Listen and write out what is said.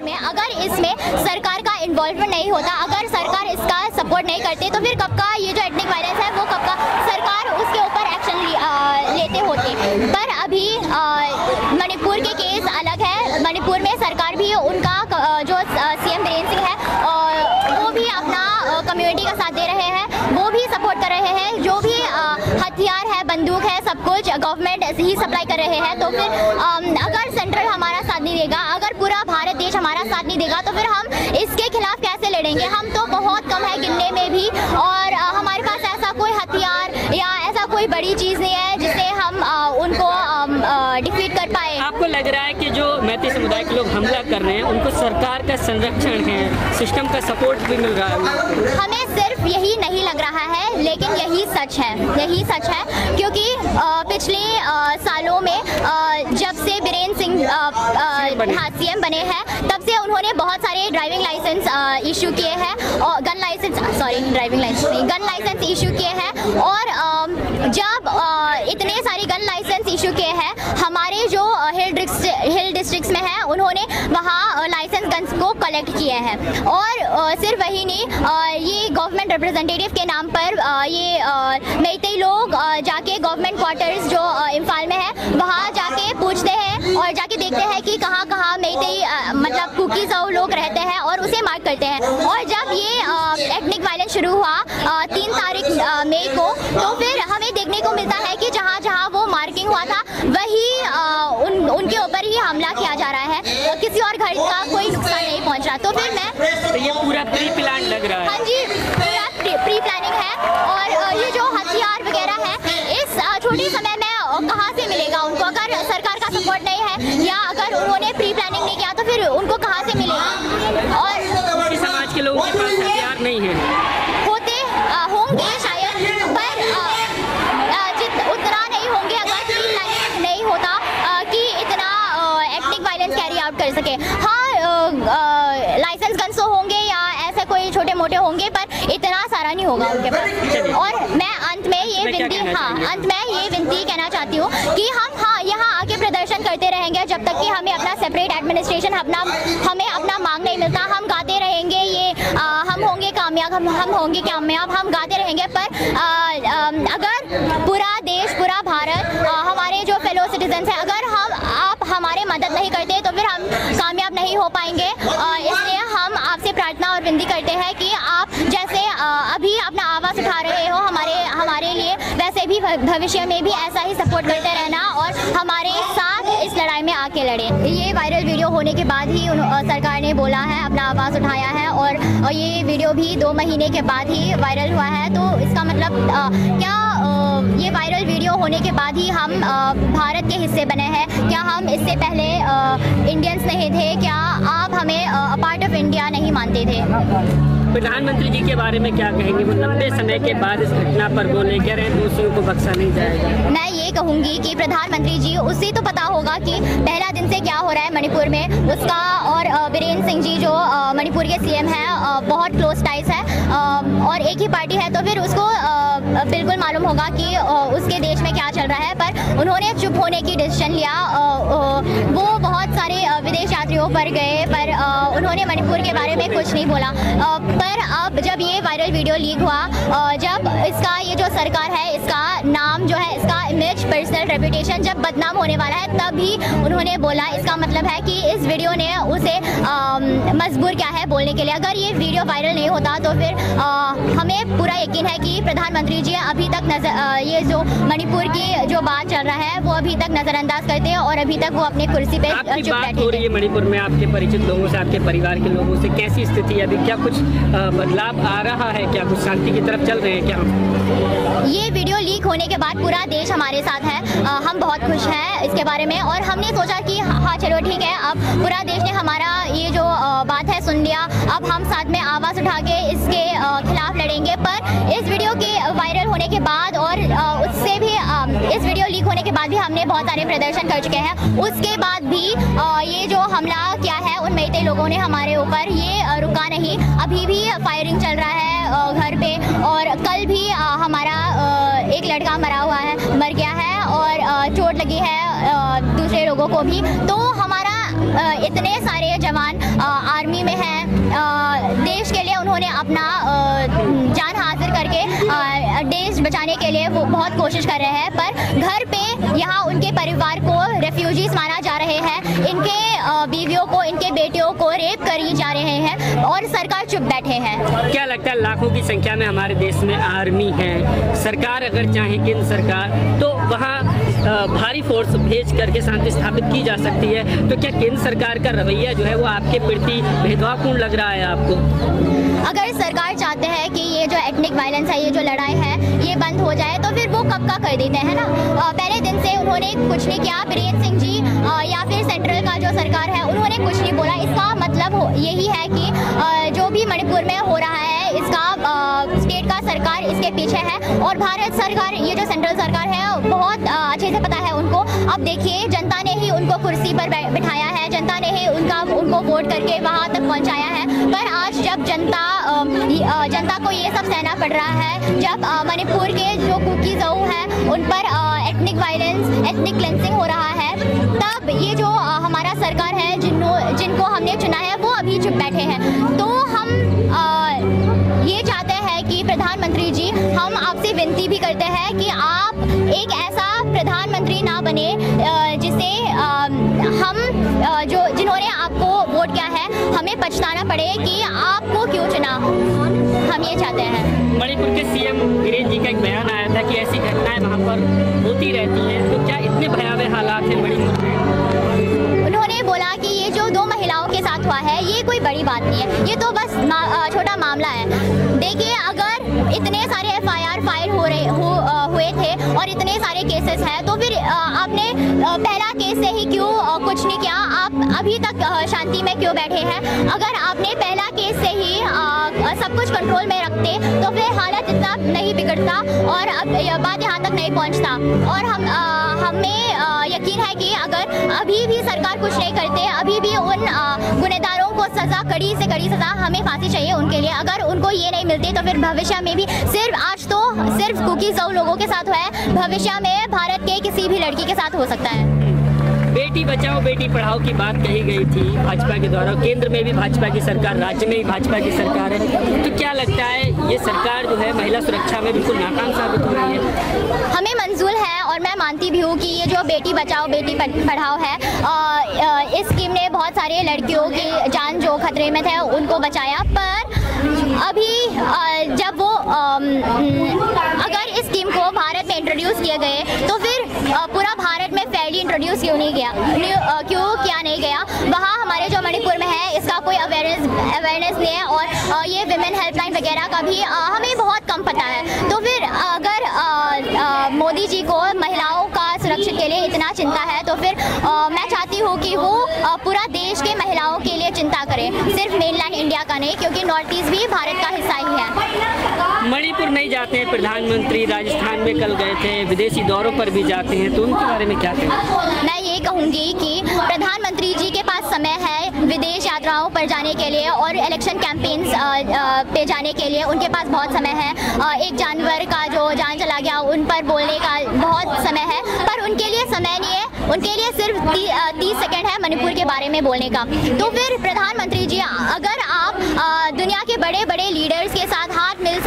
में, अगर इसमें सरकार का इन्वॉल्वमेंट नहीं होता, अगर सरकार इसका सपोर्ट नहीं करते, तो फिर कब का ये जो एथनिक वायलेंस है वो कब का सरकार उसके ऊपर एक्शन लेते होते। पर अभी मणिपुर के केस अलग है। मणिपुर में सरकार भी उनका जो सीएम बीरेन सिंह है वो भी अपना कम्युनिटी का साथ दे रहे हैं, वो भी सपोर्ट कर रहे हैं। जो भी हथियार है, बंदूक है, सब कुछ गवर्नमेंट ही सप्लाई कर रहे हैं। तो फिर अगर सेंट्रल हमारा साथ नहीं देगा, अगर पूरा भारत देश हमारा साथ नहीं देगा, तो फिर हम इसके खिलाफ कैसे लड़ेंगे? हम तो बहुत कम है गिनने में भी, और हमारे पास ऐसा कोई हथियार या ऐसा कोई बड़ी चीज़ नहीं है जिससे हम उनको डिफीट कर पाए। आपको लग रहा है कि जो मैती समुदाय के लोग हमला कर रहे हैं उनको सरकार का संरक्षण है, सिस्टम का सपोर्ट भी मिल रहा है? हमें सिर्फ यही नहीं लग रहा है, लेकिन यही सच है, यही सच है। क्योंकि पिछले सालों में जब से बीरेन सिंह सीएम बने हैं, तब से उन्होंने बहुत सारे ड्राइविंग लाइसेंस इशू किए हैं, और गन लाइसेंस इशू किए हैं। और जब इतने सारे गन लाइसेंस इशू किए हैं, हमारे जो हिल डिस्ट्रिक्ट्स में है, उन्होंने वहाँ लाइसेंस गन्स को कलेक्ट किए हैं। और सिर्फ वही नहीं, ये गवर्नमेंट रिप्रेजेंटेटिव के नाम पर ये मेइतेई लोग जाके गवर्नमेंट क्वार्टर्स जो इम्फाल में है, वहाँ जाके पूछते हैं और जाके देखते हैं कि कहाँ कहाँ मेइतेई मतलब कुकीज़ और लोग रहते हैं, और उसे मार्क करते हैं। और जब ये एथनिक वायलेंस शुरू हुआ 3 तारीख मई को, तो फिर हमें देखने को मिलता है कि जहाँ जहाँ वो मार्किंग हुआ था, वही उनके ऊपर ही हमला किया जा रहा है, किसी और घर का कोई नुकसान नहीं पहुँच रहा। तो फिर तो ये पूरा प्री प्लान लग रहा है? हाँ जी, पूरा प्री प्लानिंग है। और ये जो हथियार वगैरह है, इस छोटे समय में कहाँ से मिलेगा उनको? अगर सरकार का सपोर्ट नहीं है या अगर उन्होंने प्री प्लानिंग नहीं किया, तो फिर उनको कहाँ से मिलेगा? और समाज के लोगों के पास हथियार नहीं है, होंगे शायद, पर उतना नहीं होंगे अगर प्री प्लानिंग नहीं होता कि इतना एथनिक वायलेंस कैरी आउट कर सके। हाँ, लाइसेंस गन्स तो होंगे या ऐसे कोई छोटे मोटे होंगे, पर इतना सारा नहीं होगा उनके पास। और मैं अंत में ये विनती कहना चाहती हूँ कि हम यहाँ आके प्रदर्शन करते रहेंगे जब तक कि हमें अपना सेपरेट एडमिनिस्ट्रेशन, हमें अपना मांग नहीं मिलता। हम गाते रहेंगे ये हम होंगे कामयाब, हम होंगे कामयाब, हम गाते रहेंगे। पर अगर पूरा देश, पूरा भारत, हमारे जो फेलो सिटीजन्स हैं, अगर आप हमारे मदद नहीं करते, तो फिर हम कामयाब नहीं हो पाएंगे। इसलिए हम आपसे प्रार्थना और विनती करते हैं कि आप जैसे अभी अपना आवाज़ उठा रहे हो हमारे लिए, वैसे भी भविष्य में भी ऐसा ही सपोर्ट करते रहना और हमारे साथ इस लड़ाई में आके लड़े। ये वायरल वीडियो होने के बाद ही सरकार ने बोला है, अपना आवाज़ उठाया है, और ये वीडियो भी 2 महीने के बाद ही वायरल हुआ है। तो इसका मतलब क्या ये वायरल वीडियो होने के बाद ही हम भारत के हिस्से बने हैं? क्या हम इससे पहले इंडियंस नहीं थे? क्या आप हमें पार्ट ऑफ इंडिया नहीं मानते थे? प्रधानमंत्री जी के बारे में क्या कहेंगे? वो लंबे समय के बाद इस घटना पर बोले, कह रहे हैं दोषियों को बख्शा नहीं जाएगा। मैं ये कहूँगी कि प्रधानमंत्री जी, उसे तो पता होगा कि पहला दिन से क्या हो रहा है मणिपुर में उसका, और बीरेन सिंह जी जो मणिपुर के सीएम हैं, बहुत क्लोज टाइज है और एक ही पार्टी है, तो फिर उसको बिल्कुल मालूम होगा कि उसके देश में क्या चल रहा है। पर उन्होंने चुप होने की डिसीजन लिया। वो बहुत सारे विदेश यात्रियों पर गए, पर उन्होंने मणिपुर के बारे में कुछ नहीं बोला। पर अब जब ये वायरल वीडियो लीक हुआ, जब इसका ये जो सरकार है, इसका नाम जो है, इसका इमेज, पर्सनल रेपुटेशन जब बदनाम होने वाला है, तब ही उन्होंने बोला। इसका मतलब है कि इस वीडियो ने उसे मजबूर किया है बोलने के लिए। अगर ये वीडियो वायरल नहीं होता, तो फिर हमें पूरा यकीन है कि प्रधानमंत्री जी अभी तक ये जो मणिपुर की जो बात चल रहा है, वो अभी तक नज़रअंदाज करते हैं और अभी तक वो अपनी कुर्सी पे चुप बैठे हैं। मणिपुर में आपके परिचित लोगों से, आपके परिवार के लोगों से कैसी स्थिति है अभी? क्या कुछ बदलाव आ रहा है? क्या कुछ शांति की तरफ चल रहे हैं क्या? ये वीडियो लीक होने के बाद पूरा देश हमारे साथ है। हम बहुत खुश हैं इसके बारे में, और हमने सोचा कि हाँ चलो ठीक है, अब पूरा देश ने हमारा ये जो बात है सुन लिया, अब हम साथ में आवाज़ उठा के इसके खिलाफ लड़ेंगे। पर इस वीडियो के वायरल होने के बाद और उससे भी इस वीडियो लीक होने के बाद भी हमने बहुत सारे प्रदर्शन कर चुके हैं। उसके बाद भी ये जो हमला किया है उन मेइतेई लोगों ने हमारे ऊपर, ये रुका नहीं। अभी भी फायरिंग चल रहा है घर पे, और कल भी हमारा एक लड़का मर गया है और चोट लगी है दूसरे लोगों को भी। तो हमारा इतने सारे जवान आर्मी में हैं, देश के लिए उन्होंने अपना जान हाजिर करके देश बचाने के लिए वो बहुत कोशिश कर रहे हैं, पर घर पे यहाँ उनके परिवार को रेफ्यूजीज माना जा रहे हैं, इनके बीवियों को, इनके बेटियों को रेप करी जा रहे हैं और सरकार चुप बैठे हैं। क्या लगता है, लाखों की संख्या में हमारे देश में आर्मी है, सरकार अगर चाहे केंद्र सरकार तो वहाँ भारी फोर्स भेज करके शांति स्थापित की जा सकती है, तो क्या केंद्र सरकार का रवैया जो है वो आपके प्रति भेदभावपूर्ण लग रहा है आपको? अगर सरकार चाहते हैं कि ये जो एथनिक वायलेंस है, ये जो लड़ाई है, ये बंद हो जाए, तो फिर वो कब का कर देते हैं ना। पहले दिन से उन्होंने कुछ नहीं किया, बीरेन सिंह जी या फिर सेंट्रल का जो सरकार है उन्होंने कुछ नहीं बोला। इसका मतलब यही है कि जो भी मणिपुर में हो रहा है इसका स्टेट का सरकार इसके पीछे है और भारत सरकार, ये जो सेंट्रल सरकार है, बहुत अच्छे से पता है उनको। अब देखिए, जनता ने ही उनको कुर्सी पर बिठाया है, जनता ने ही उनको वोट करके वहाँ तक पहुँचाया है, पर आज जब जनता को ये सब सहना पड़ रहा है, जब मणिपुर के जो कुकी ज़ऊ हैं उन पर एथनिक वायलेंस, एथनिक क्लेंसिंग हो रहा है, तब ये जो हमारा सरकार है जिनको हमने चुना है वो अभी चुप बैठे हैं। तो हम ये चाहते हैं कि प्रधानमंत्री जी, हम आपसे विनती भी करते हैं कि आप एक ऐसा प्रधानमंत्री ना बने जिसे हम जिन्होंने आपको वोट किया है हमें पछताना पड़े कि आपको क्यों चुना। हम ये चाहते हैं। मणिपुर के सीएम बीरेन जी का एक बयान आया था कि ऐसी घटनाएं वहाँ पर होती रहती हैं, तो क्या इतने भयावह हालात हैं मणिपुर में? उन्होंने बोला कि ये जो 2 महिलाओं के साथ हुआ है ये कोई बड़ी बात नहीं है, ये तो बस छोटा मामला है। देखिए, अगर इतने सारे FIR फाइल हुए थे और इतने सारे केसेस हैं, तो फिर आपने पहला केस से ही क्यों कुछ नहीं किया? आप अभी तक शांति में क्यों बैठे हैं? अगर आपने पहला केस से ही सब कुछ कंट्रोल में रखते तो फिर हालत इतना नहीं बिगड़ता और अब बात यहाँ तक नहीं पहुँचता। और हमें यकीन है कि अगर अभी भी सरकार कुछ नहीं करते, अभी भी उन गुनहगारों को सजा, कड़ी से कड़ी सजा, हमें फांसी चाहिए उनके लिए। अगर उनको ये नहीं मिलती तो फिर भविष्य में भी, आज तो सिर्फ कुकी ज़ऊ लोगों के साथ हुआ है, भविष्य में भारत के किसी भी लड़की के साथ हो सकता है। बेटी बचाओ बेटी पढ़ाओ की बात कही गई थी भाजपा के द्वारा, केंद्र में भी भाजपा की सरकार, राज्य में भी भाजपा की सरकार है, तो क्या लगता है ये सरकार जो है महिला सुरक्षा में बिल्कुल नाकाम साबित हो रही है? हमें मंजूर है और मैं मानती भी हूँ कि ये जो बेटी बचाओ बेटी पढ़ाओ है, इस स्कीम ने बहुत सारे लड़कियों की जान जो खतरे में थे उनको बचाया, पर अभी जब वो अगर इस स्कीम को भारत में इंट्रोड्यूस किए गए तो फिर पूरा भारत में फेयरली इंट्रोड्यूस क्यों किया नहीं गया? वहाँ हमारे जो मणिपुर में है इसका कोई अवेयरनेस नहीं है और ये विमेन हेल्पलाइन वगैरह का भी हमें बहुत कम पता है। तो फिर अगर मोदी जी को महिलाओं का सुरक्षा के लिए इतना चिंता है तो फिर मैं चाहती हूँ कि वो पूरा देश के महिलाओं के लिए चिंता करें, सिर्फ मेनलैंड इंडिया का नहीं, क्योंकि नॉर्थ ईस्ट भी भारत का हिस्सा ही है। मणिपुर नहीं जाते हैं प्रधानमंत्री, राजस्थान में कल गए थे, विदेशी दौरों पर भी जाते हैं, तो उनके बारे में क्या कहें? मैं ये कहूँगी कि प्रधानमंत्री जी के पास समय है विदेश यात्राओं पर जाने के लिए और इलेक्शन कैंपेन्स पे जाने के लिए, उनके पास बहुत समय है। एक जानवर का जो जान चला गया उन पर बोलने का बहुत समय है, पर उनके लिए समय नहीं है, उनके लिए सिर्फ 30 सेकंड है मणिपुर के बारे में बोलने का। तो फिर प्रधानमंत्री जी, अगर आप दुनिया के बड़े बड़े लीडर्स के साथ हाथ मिल